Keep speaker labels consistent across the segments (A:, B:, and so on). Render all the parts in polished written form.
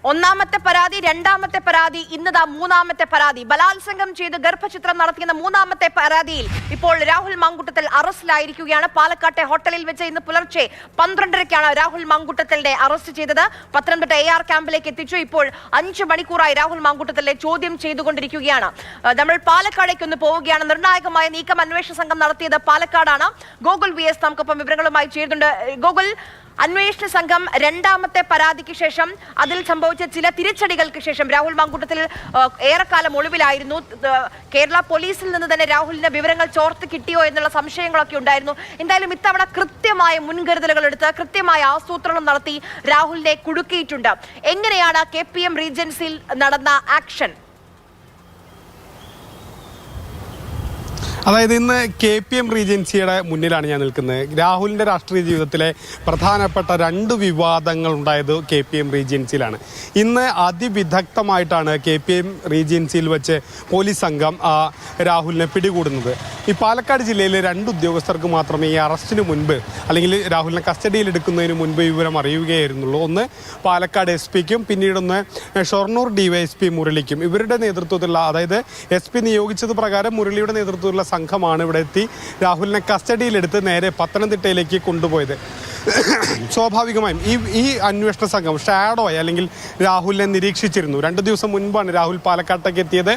A: ഒന്നാമത്തെ പരാതി, രണ്ടാമത്തെ പരാതി, ഇന്നതാ മൂന്നാമത്തെ പരാതി. ബലാത്സംഗം ചെയ്ത് ഗർഭചിത്രം നടത്തിയെന്ന മൂന്നാമത്തെ പരാതിയിൽ ഇപ്പോൾ രാഹുൽ മാങ്കൂട്ടത്തിൽ അറസ്റ്റിലായിരിക്കുകയാണ്. പാലക്കാട്ടെ ഹോട്ടലിൽ വെച്ച് ഇന്ന് പുലർച്ചെ 12:30-ക്കാണ് രാഹുൽ മാങ്കൂട്ടത്തലിനെ അറസ്റ്റ് ചെയ്തത്. പത്തനംതിട്ട AR ക്യാമ്പിലേക്ക് എത്തിച്ചു. ഇപ്പോൾ 5 മണിക്കൂറായി രാഹുൽ മാങ്കൂട്ടത്തലിനെ ചോദ്യം ചെയ്തുകൊണ്ടിരിക്കുകയാണ്. നമ്മൾ പാലക്കാടേക്ക് ഒന്ന് പോവുകയാണ്. നിർണായകമായ നീക്കം അന്വേഷണ സംഘം നടത്തിയത് പാലക്കാടാണ്. ഗോകുൽ VS നമുക്കൊപ്പം വിവരങ്ങളുമായി ചേരുന്നുണ്ട്. ഗോകുൽ, അന്വേഷണ സംഘം രണ്ടാമത്തെ പരാതിക്ക് ശേഷം അതിൽ സംഭവിച്ച ചില തിരിച്ചടികൾക്ക് ശേഷം രാഹുൽ മാങ്കൂട്ടത്തിൽ ഏറെക്കാലം ഒളിവിലായിരുന്നു. കേരള പോലീസിൽ നിന്ന് തന്നെ രാഹുലിന്റെ വിവരങ്ങൾ ചോർത്ത് കിട്ടിയോ എന്നുള്ള സംശയങ്ങളൊക്കെ ഉണ്ടായിരുന്നു. എന്തായാലും ഇത്തവണ കൃത്യമായ മുൻകരുതലുകൾ എടുത്ത് കൃത്യമായ ആസൂത്രണം നടത്തി രാഹുലിനെ കുടുക്കിയിട്ടുണ്ട്. എങ്ങനെയാണ് KPM റീജൻസിയിൽ നടന്ന ആക്ഷൻ?
B: അതായത് ഇന്ന് KPM റീജൻസിയുടെ മുന്നിലാണ് ഞാൻ നിൽക്കുന്നത്. രാഹുലിൻ്റെ രാഷ്ട്രീയ ജീവിതത്തിലെ പ്രധാനപ്പെട്ട 2 വിവാദങ്ങൾ ഉണ്ടായത് KPM റീജൻസിയിലാണ്. ഇന്ന് അതിവിദഗ്ധമായിട്ടാണ് KPM റീജൻസിയിൽ വെച്ച് പോലീസ് സംഘം രാഹുലിനെ പിടികൂടുന്നത്. ഈ പാലക്കാട് ജില്ലയിലെ 2 ഉദ്യോഗസ്ഥർക്ക് മാത്രമേ ഈ അറസ്റ്റിന് മുൻപ് അല്ലെങ്കിൽ രാഹുലിനെ കസ്റ്റഡിയിൽ എടുക്കുന്നതിന് മുൻപ് വിവരം അറിയുകയായിരുന്നുള്ളൂ. ഒന്ന് പാലക്കാട് SP-ക്കും പിന്നീടൊന്ന് ഷൊർണൂർ DYSP മുരളിക്കും. ഇവരുടെ നേതൃത്വത്തിലുള്ള, അതായത് SP നിയോഗിച്ചത് പ്രകാരം മുരളിയുടെ നേതൃത്വത്തിലുള്ള സംഘമാണ് ഇവിടെ എത്തി രാഹുലിനെ കസ്റ്റഡിയിലെടുത്ത് നേരെ പത്തനംതിട്ടയിലേക്ക് കൊണ്ടുപോയത്. സ്വാഭാവികമായും ഈ അന്വേഷണ സംഘം ഷാഡോയെ അല്ലെങ്കിൽ രാഹുലിനെ നിരീക്ഷിച്ചിരുന്നു. 2 ദിവസം മുൻപാണ് രാഹുൽ പാലക്കാട്ടേക്ക് എത്തിയത്.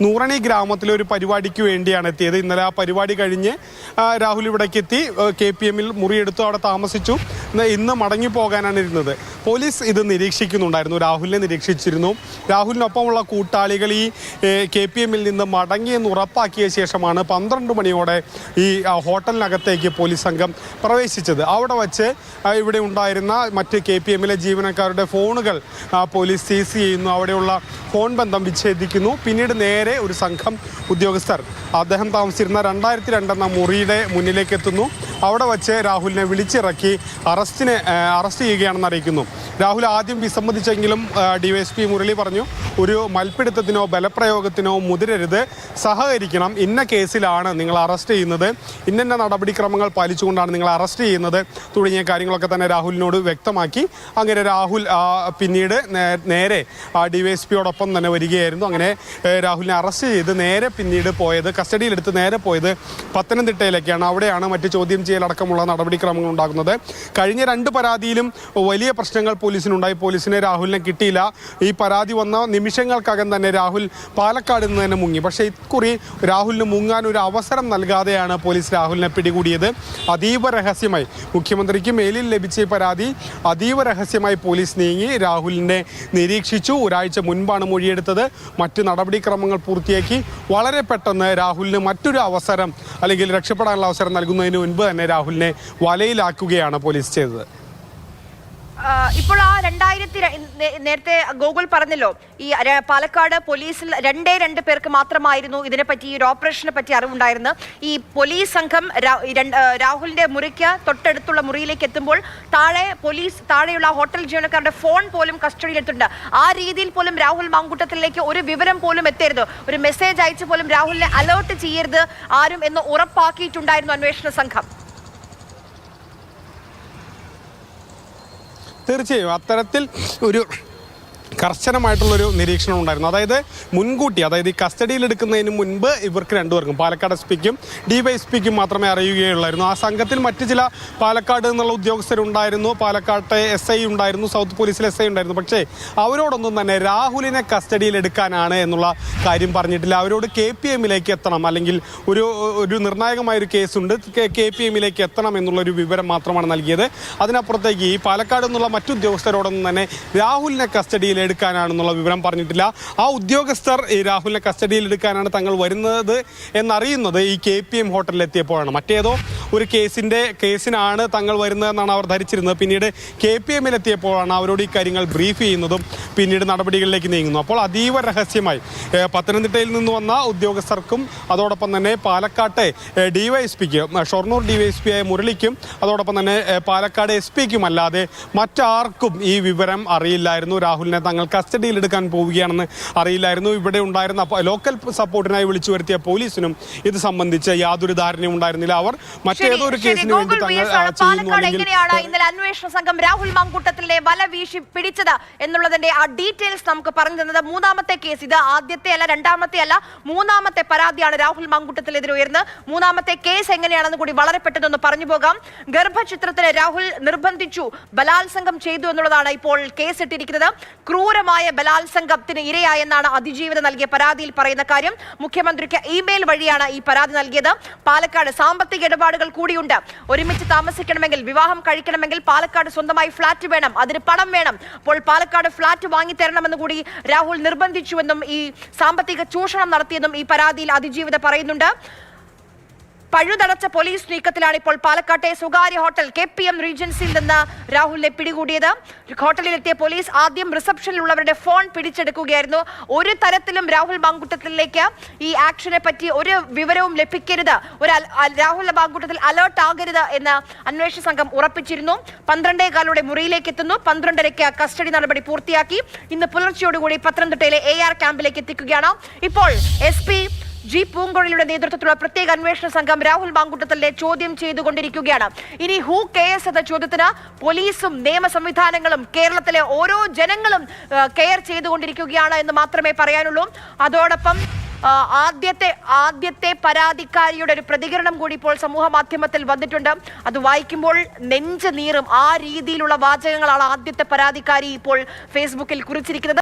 B: നൂറണി ഗ്രാമത്തിലെ ഒരു പരിപാടിക്ക് വേണ്ടിയാണ് എത്തിയത്. ഇന്നലെ ആ പരിപാടി കഴിഞ്ഞ് രാഹുൽ ഇവിടേക്ക് എത്തി. KPM-ൽ മുറിയെടുത്തു, അവിടെ താമസിച്ചു. ഇന്ന് മടങ്ങി പോകാനാണ് ഇരുന്നത്. പോലീസ് ഇത് നിരീക്ഷിക്കുന്നുണ്ടായിരുന്നു, രാഹുലിനെ നിരീക്ഷിച്ചിരുന്നു. രാഹുലിനൊപ്പമുള്ള കൂട്ടാളികൾ ഈ KPM-ൽ നിന്ന് മടങ്ങിയെന്ന് ഉറപ്പാക്കിയ ശേഷമാണ് 12 മണിയോടെ ഈ ഹോട്ടലിനകത്തേക്ക് പോലീസ് സംഘം പ്രവേശിച്ചത്. അവിടെ വച്ച് ഇവിടെ ഉണ്ടായിരുന്ന മറ്റ് KPM-ലെ ജീവനക്കാരുടെ ഫോണുകൾ പോലീസ് സീസ് ചെയ്യുന്നു. അവിടെയുള്ള ഫോൺ ബന്ധം വിച്ഛേദിക്കുന്നു. പിന്നീട് നേരെ ഒരു സംഘം ഉദ്യോഗസ്ഥർ അദ്ദേഹം താമസിച്ചിരുന്ന 2002 എന്ന മുറിയുടെ മുന്നിലേക്ക് എത്തുന്നു. അവിടെ വച്ച് രാഹുലിനെ വിളിച്ചിറക്കി അറസ്റ്റ് ചെയ്യുകയാണെന്ന് അറിയിക്കുന്നു. രാഹുൽ ആദ്യം വിസമ്മതിച്ചെങ്കിലും DYSP മുരളി പറഞ്ഞു, ഒരു മൽപ്പിടുത്തത്തിനോ ബലപ്രയോഗത്തിനോ മുതിരരുത്, സഹകരിക്കണം, ഇന്ന കേസിലാണ് നിങ്ങൾ അറസ്റ്റ് ചെയ്യുന്നത്, ഇന്ന നടപടിക്രമങ്ങൾ പാലിച്ചുകൊണ്ടാണ് നിങ്ങൾ അറസ്റ്റ് ചെയ്യുന്നത് തുടങ്ങിയ കാര്യങ്ങളൊക്കെ തന്നെ രാഹുലിനോട് വ്യക്തമാക്കി. അങ്ങനെ രാഹുൽ പിന്നീട് നേരെ DYSP-യോടൊപ്പം തന്നെ വരികയായിരുന്നു. അങ്ങനെ രാഹുലിനെ അറസ്റ്റ് ചെയ്ത് നേരെ പിന്നീട് പോയത്, കസ്റ്റഡിയിലെടുത്ത് നേരെ പോയത് പത്തനംതിട്ടയിലേക്കാണ്. അവിടെയാണ് മറ്റ് ചോദ്യം ചെയ്യലടക്കമുള്ള നടപടിക്രമങ്ങൾ ഉണ്ടാകുന്നത്. കഴിഞ്ഞ 2 പരാതിയിലും വലിയ പ്രശ്നങ്ങൾ പോലീസിനുണ്ടായി. പോലീസിന് രാഹുലിനെ കിട്ടിയില്ല. ഈ പരാതി വന്ന നിമിഷങ്ങൾക്കകം തന്നെ രാഹുൽ പാലക്കാട് നിന്ന് തന്നെ മുങ്ങി. പക്ഷേ ഇക്കുറി രാഹുലിന് മുങ്ങാൻ ഒരു അവസരം നൽകാതെയാണ് പോലീസ് രാഹുലിനെ പിടികൂടിയത്. അതീവ രഹസ്യമായി മുഖ്യമന്ത്രിക്ക് മെയിലിൽ ലഭിച്ച ഈ പരാതി അതീവ രഹസ്യമായി പോലീസ് നീങ്ങി രാഹുലിനെ നിരീക്ഷിച്ചു. ഒരാഴ്ച മുൻപാണ് മൊഴിയെടുത്തത്. മറ്റ് നടപടിക്രമങ്ങൾ പൂർത്തിയാക്കി വളരെ പെട്ടെന്ന് രാഹുലിന് മറ്റൊരു അവസരം അല്ലെങ്കിൽ രക്ഷപ്പെടാനുള്ള അവസരം നൽകുന്നതിന് മുൻപ് തന്നെ രാഹുലിനെ വലയിലാക്കുകയാണ് പോലീസ് ചെയ്തത്.
A: ഇപ്പോൾ ആ 2000 നേരത്തെ ഗോകുൽ പറഞ്ഞല്ലോ, ഈ പാലക്കാട് പോലീസിൽ 2 പേർക്ക് മാത്രമായിരുന്നു ഇതിനെപ്പറ്റി, ഈ ഒരു ഓപ്പറേഷനെ പറ്റി അറിവുണ്ടായിരുന്നു. ഈ പോലീസ് സംഘം രാഹുലിന്റെ മുറിക്ക് തൊട്ടടുത്തുള്ള മുറിയിലേക്ക് എത്തുമ്പോൾ താഴെയുള്ള ഹോട്ടൽ ജീവനക്കാരുടെ ഫോൺ പോലും കസ്റ്റഡിയിലെത്തുന്നുണ്ട്. ആ രീതിയിൽ പോലും രാഹുൽ മാങ്കൂട്ടത്തിലേക്ക് ഒരു വിവരം പോലും എത്തരുത്, ഒരു മെസ്സേജ് അയച്ചു പോലും രാഹുലിനെ അലേർട്ട് ചെയ്യരുത് ആരും എന്ന് ഉറപ്പാക്കിയിട്ടുണ്ടായിരുന്നു അന്വേഷണ സംഘം.
B: തീർച്ചയായും അത്തരത്തിൽ ഒരു കർശനമായിട്ടുള്ളൊരു നിരീക്ഷണം ഉണ്ടായിരുന്നു. അതായത് മുൻകൂട്ടി, അതായത് ഈ കസ്റ്റഡിയിലെടുക്കുന്നതിന് മുൻപ് ഇവർക്ക് 2 പേർക്കും, പാലക്കാട് SP-ക്കും DYSP-ക്കും മാത്രമേ അറിയുകയുള്ളായിരുന്നു. ആ സംഘത്തിൽ മറ്റ് ചില പാലക്കാട് നിന്നുള്ള ഉദ്യോഗസ്ഥരുണ്ടായിരുന്നു, പാലക്കാട്ടെ SI ഉണ്ടായിരുന്നു, സൗത്ത് പോലീസിലെ SI ഉണ്ടായിരുന്നു. പക്ഷേ അവരോടൊന്നും തന്നെ രാഹുലിനെ കസ്റ്റഡിയിലെടുക്കാനാണ് എന്നുള്ള കാര്യം പറഞ്ഞിട്ടില്ല. അവരോട് KPM-ലേക്ക് എത്തണം, അല്ലെങ്കിൽ ഒരു നിർണായകമായൊരു കേസുണ്ട്, KPM-ലേക്ക് എത്തണം എന്നുള്ളൊരു വിവരം മാത്രമാണ് നൽകിയത്. അതിനപ്പുറത്തേക്ക് ഈ പാലക്കാട് നിന്നുള്ള മറ്റു ഉദ്യോഗസ്ഥരോടൊന്നും തന്നെ രാഹുലിനെ കസ്റ്റഡിയിൽ എടുക്കാനാണെന്നുള്ള വിവരം പറഞ്ഞിട്ടില്ല. ആ ഉദ്യോഗസ്ഥർ ഈ രാഹുലിനെ കസ്റ്റഡിയിൽ എടുക്കാനാണ് തങ്ങൾ വരുന്നത് എന്നറിയുന്നത് ഈ KPM ഹോട്ടലിലെത്തിയപ്പോഴാണ്. മറ്റേതോ ഒരു കേസിനാണ് തങ്ങൾ വരുന്നതെന്നാണ് അവർ ധരിച്ചിരുന്നത്. പിന്നീട് KPM-ലെത്തിയപ്പോഴാണ് അവരോട് ഈ കാര്യങ്ങൾ ബ്രീഫ് ചെയ്യുന്നതും പിന്നീട് നടപടികളിലേക്ക് നീങ്ങുന്നു. അപ്പോൾ അതീവ രഹസ്യമായി പത്തനംതിട്ടയിൽ നിന്ന് വന്ന ഉദ്യോഗസ്ഥർക്കും അതോടൊപ്പം തന്നെ പാലക്കാട്ടെ DYSP-ക്കും, ഷൊർണൂർ DYSP-ആയ മുരളിക്കും അതോടൊപ്പം തന്നെ പാലക്കാട് SP-ക്കും അല്ലാതെ മറ്റാർക്കും ഈ വിവരം അറിയില്ലായിരുന്നു. രാഹുലിനെ തങ്ങൾ കസ്റ്റഡിയിലെടുക്കാൻ പോവുകയാണെന്ന് അറിയില്ലായിരുന്നു. ഇവിടെ ഉണ്ടായിരുന്ന ലോക്കൽ സപ്പോർട്ടിനായി വിളിച്ചു വരുത്തിയ പോലീസിനും ഇത് സംബന്ധിച്ച് യാതൊരു ധാരണയും ഉണ്ടായിരുന്നില്ല. അവർ മറ്റേതോ ഒരു കേസിന് വേണ്ടി
A: എങ്ങനെയാണ് ഇന്നലെ അന്വേഷണ സംഘം രാഹുൽ മാങ്കൂട്ടത്തിലെ വല വീശി പിടിച്ചത് എന്നുള്ളതിന്റെ ആ ഡീറ്റെയിൽസ് നമുക്ക് പറഞ്ഞു തന്നത്. മൂന്നാമത്തെ കേസ്, ഇത് ആദ്യത്തെ അല്ല, രണ്ടാമത്തെ അല്ല, മൂന്നാമത്തെ പരാതിയാണ് രാഹുൽ മാങ്കൂട്ടത്തിനെതിരെ ഉയർന്ന്. മൂന്നാമത്തെ കേസ് എങ്ങനെയാണെന്ന് കൂടി വളരെ പെട്ടെന്ന് പറഞ്ഞു പോകാം. ഗർഭചിത്രത്തിന് രാഹുൽ നിർബന്ധിച്ചു, ബലാത്സംഗം ചെയ്തു എന്നുള്ളതാണ് ഇപ്പോൾ കേസിട്ടിരിക്കുന്നത്. ക്രൂരമായ ബലാത്സംഗത്തിന് ഇരയായെന്നാണ് അതിജീവിത നൽകിയ പരാതിയിൽ പറയുന്ന കാര്യം. മുഖ്യമന്ത്രിക്ക് ഇമെയിൽ വഴിയാണ് ഈ പരാതി നൽകിയത്. പാലക്കാട് സാമ്പത്തിക ഇടപാടുകൾ കൂടിയുണ്ട്. ഒരുമിച്ച് താമസിക്കണമെങ്കിൽ, വിവാഹം കഴിക്കണമെങ്കിൽ പാലക്കാട് സ്വന്തമായി ഫ്ളാറ്റ് വേണം, അതിന് പണം വേണം. അപ്പോൾ പാലക്കാട് ഫ്ളാറ്റ് വാങ്ങിത്തരണമെന്ന് കൂടി രാഹുൽ നിർബന്ധിച്ചുവെന്നും ഈ സാമ്പത്തിക ചൂഷണം നടത്തിയതും ഈ പരാതിയിൽ അതിജീവിത പറയുന്നുണ്ട്. പഴുതടച്ച പോലീസ് നീക്കത്തിലാണ് ഇപ്പോൾ പാലക്കാട്ടെ സ്വകാര്യ ഹോട്ടൽ KPM റീജൻസിയിൽ നിന്ന് രാഹുലിനെ പിടികൂടിയത്. ഹോട്ടലിലെത്തിയ പോലീസ് ആദ്യം റിസപ്ഷനിലുള്ളവരുടെ ഫോൺ പിടിച്ചെടുക്കുകയായിരുന്നു. ഒരു തരത്തിലും രാഹുൽ മാങ്കൂട്ടത്തിലേക്ക് ഈ ആക്ഷനെ പറ്റി ഒരു വിവരവും ലഭിക്കരുത്, രാഹുൽ മാങ്കൂട്ടത്തിൽ അലേർട്ട് ആകരുത് എന്ന് അന്വേഷണ സംഘം ഉറപ്പിച്ചിരുന്നു. 12:15 മുറിയിലേക്ക് എത്തുന്നു. 12:30 കസ്റ്റഡി നടപടി പൂർത്തിയാക്കി. ഇന്ന് പുലർച്ചയോടുകൂടി പത്തനംതിട്ടയിലെ AR ക്യാമ്പിലേക്ക് എത്തിക്കുകയാണ്. ഇപ്പോൾ SP G. പൂങ്കോഴിയുടെ നേതൃത്വത്തിലുള്ള പ്രത്യേക അന്വേഷണ സംഘം രാഹുൽ മാങ്കൂട്ടത്തിലെ ചോദ്യം ചെയ്തുകൊണ്ടിരിക്കുകയാണ്. ഇനി ഹൂ കെയർസ് എന്ന ചോദ്യത്തിന് പോലീസും നിയമ സംവിധാനങ്ങളും കേരളത്തിലെ ഓരോ ജനങ്ങളും കെയർ ചെയ്തുകൊണ്ടിരിക്കുകയാണ് എന്ന് മാത്രമേ പറയാനുള്ളൂ. അതോടൊപ്പം ആദ്യത്തെ പരാതിക്കാരിയുടെ ഒരു പ്രതികരണം കൂടി ഇപ്പോൾ സമൂഹ മാധ്യമത്തിൽ വന്നിട്ടുണ്ട്. അത് വായിക്കുമ്പോൾ നെഞ്ച് നീറും. ആ രീതിയിലുള്ള വാചകങ്ങളാണ് ആദ്യത്തെ പരാതിക്കാരി ഇപ്പോൾ ഫേസ്ബുക്കിൽ കുറിച്ചിരിക്കുന്നത്.